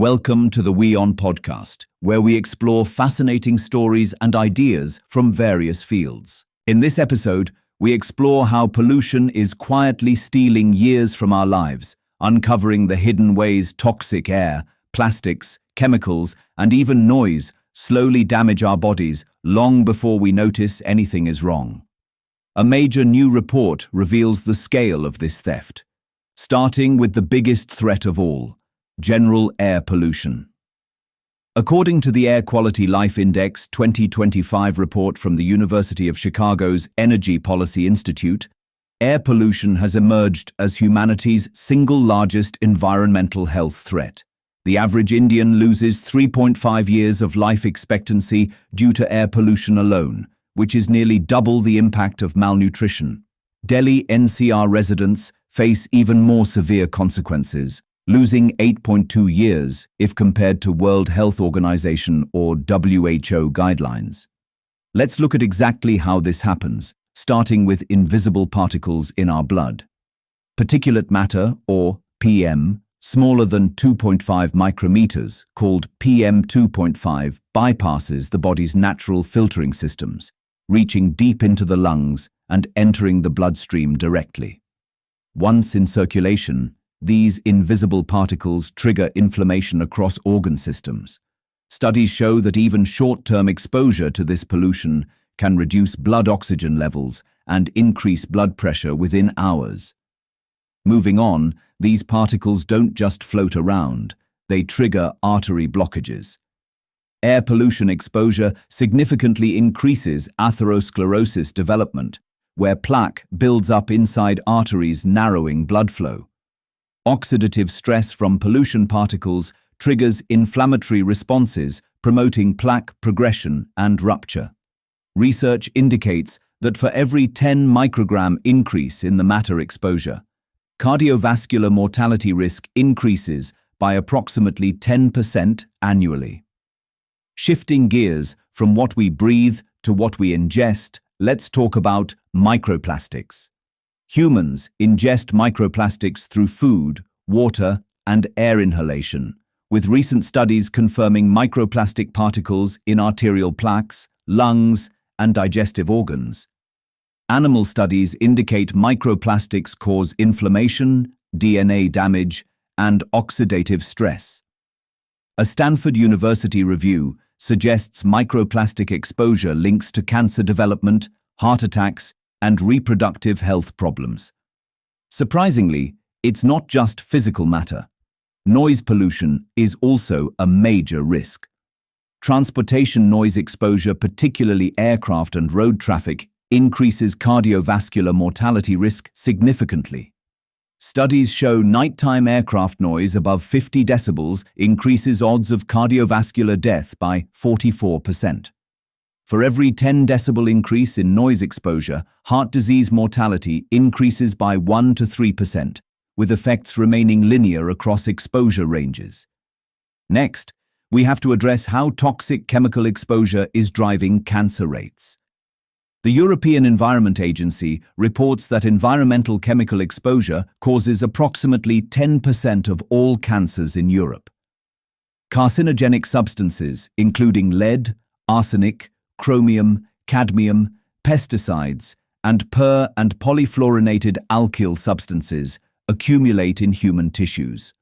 Welcome to the WION podcast, where we explore fascinating stories and ideas from various fields. In this episode, we explore how pollution is quietly stealing years from our lives, uncovering the hidden ways toxic air, plastics, chemicals, and even noise slowly damage our bodies long before we notice anything is wrong. A major new report reveals the scale of this theft, starting with the biggest threat of all: general air pollution. According to the Air Quality Life Index 2025 report from the University of Chicago's Energy Policy Institute, air pollution has emerged as humanity's single largest environmental health threat. The average Indian loses 3.5 years of life expectancy due to air pollution alone, which is nearly double the impact of malnutrition. Delhi NCR residents face even more severe consequences, losing 8.2 years if compared to World Health Organization or WHO guidelines. Let's look at exactly how this happens, starting with invisible particles in our blood. Particulate matter, or PM, smaller than 2.5 micrometers, called PM 2.5, bypasses the body's natural filtering systems, reaching deep into the lungs and entering the bloodstream directly. Once in circulation, these invisible particles trigger inflammation across organ systems. Studies show that even short-term exposure to this pollution can reduce blood oxygen levels and increase blood pressure within hours. Moving on, these particles don't just float around, they trigger artery blockages. Air pollution exposure significantly increases atherosclerosis development, where plaque builds up inside arteries, narrowing blood flow. Oxidative stress from pollution particles triggers inflammatory responses, promoting plaque progression and rupture. Research indicates that for every 10 microgram increase in the matter exposure, cardiovascular mortality risk increases by approximately 10% annually. Shifting gears from what we breathe to what we ingest, let's talk about microplastics. Humans ingest microplastics through food, water, and air inhalation, with recent studies confirming microplastic particles in arterial plaques, lungs, and digestive organs. Animal studies indicate microplastics cause inflammation, DNA damage, and oxidative stress. A Stanford University review suggests microplastic exposure links to cancer development, heart attacks, and reproductive health problems. Surprisingly, it's not just physical matter. Noise pollution is also a major risk. Transportation noise exposure, particularly aircraft and road traffic, increases cardiovascular mortality risk significantly. Studies show nighttime aircraft noise above 50 decibels increases odds of cardiovascular death by 44%. For every 10 decibel increase in noise exposure, heart disease mortality increases by 1 to 3%, with effects remaining linear across exposure ranges. Next, we have to address how toxic chemical exposure is driving cancer rates. The European Environment Agency reports that environmental chemical exposure causes approximately 10% of all cancers in Europe. Carcinogenic substances, including lead, arsenic, chromium, cadmium, pesticides, and per- and polyfluorinated alkyl substances accumulate in human tissues.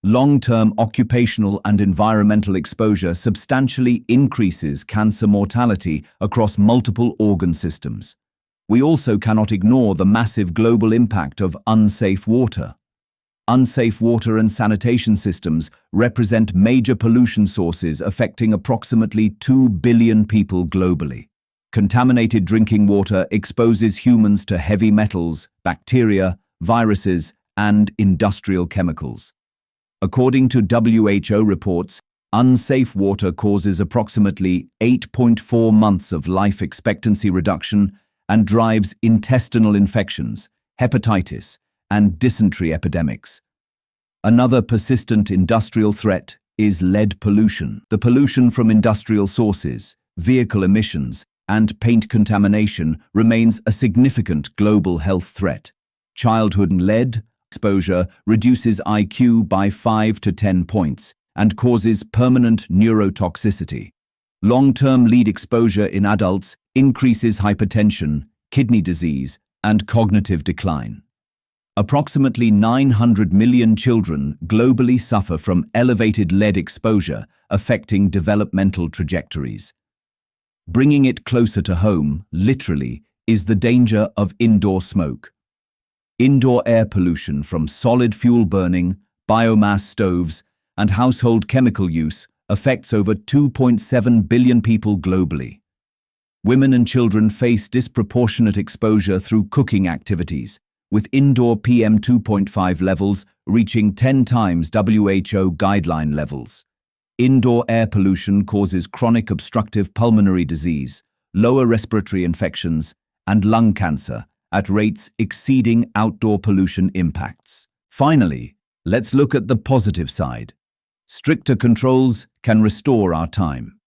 Long-term occupational and environmental exposure substantially increases cancer mortality across multiple organ systems. We also cannot ignore the massive global impact of unsafe water. Unsafe water and sanitation systems represent major pollution sources affecting approximately 2 billion people globally. Contaminated drinking water exposes humans to heavy metals, bacteria, viruses, and industrial chemicals. According to WHO reports, unsafe water causes approximately 8.4 months of life expectancy reduction and drives intestinal infections, hepatitis, and dysentery epidemics. Another persistent industrial threat is lead pollution. The pollution from industrial sources, vehicle emissions, and paint contamination remains a significant global health threat. Childhood lead exposure reduces IQ by 5 to 10 points and causes permanent neurotoxicity. Long-term lead exposure in adults increases hypertension, kidney disease, and cognitive decline. Approximately 900 million children globally suffer from elevated lead exposure, affecting developmental trajectories. Bringing it closer to home, literally, is the danger of indoor smoke. Indoor air pollution from solid fuel burning, biomass stoves, and household chemical use affects over 2.7 billion people globally. Women and children face disproportionate exposure through cooking activities, with indoor PM 2.5 levels reaching 10 times WHO guideline levels. Indoor air pollution causes chronic obstructive pulmonary disease, lower respiratory infections, and lung cancer at rates exceeding outdoor pollution impacts. Finally, let's look at the positive side. Stricter controls can restore our time.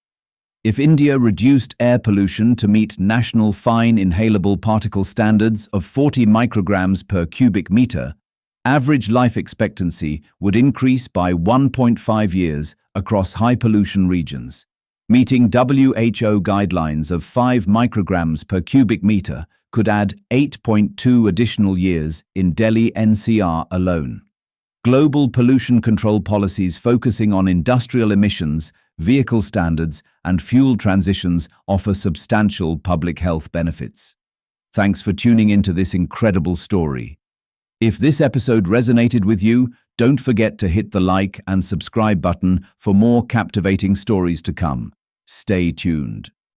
If India reduced air pollution to meet national fine inhalable particle standards of 40 micrograms per cubic meter, average life expectancy would increase by 1.5 years across high-pollution regions. Meeting WHO guidelines of 5 micrograms per cubic meter could add 8.2 additional years in Delhi NCR alone. Global pollution control policies focusing on industrial emissions, vehicle standards, and fuel transitions offer substantial public health benefits. Thanks for tuning into this incredible story. If this episode resonated with you, don't forget to hit the like and subscribe button for more captivating stories to come. Stay tuned.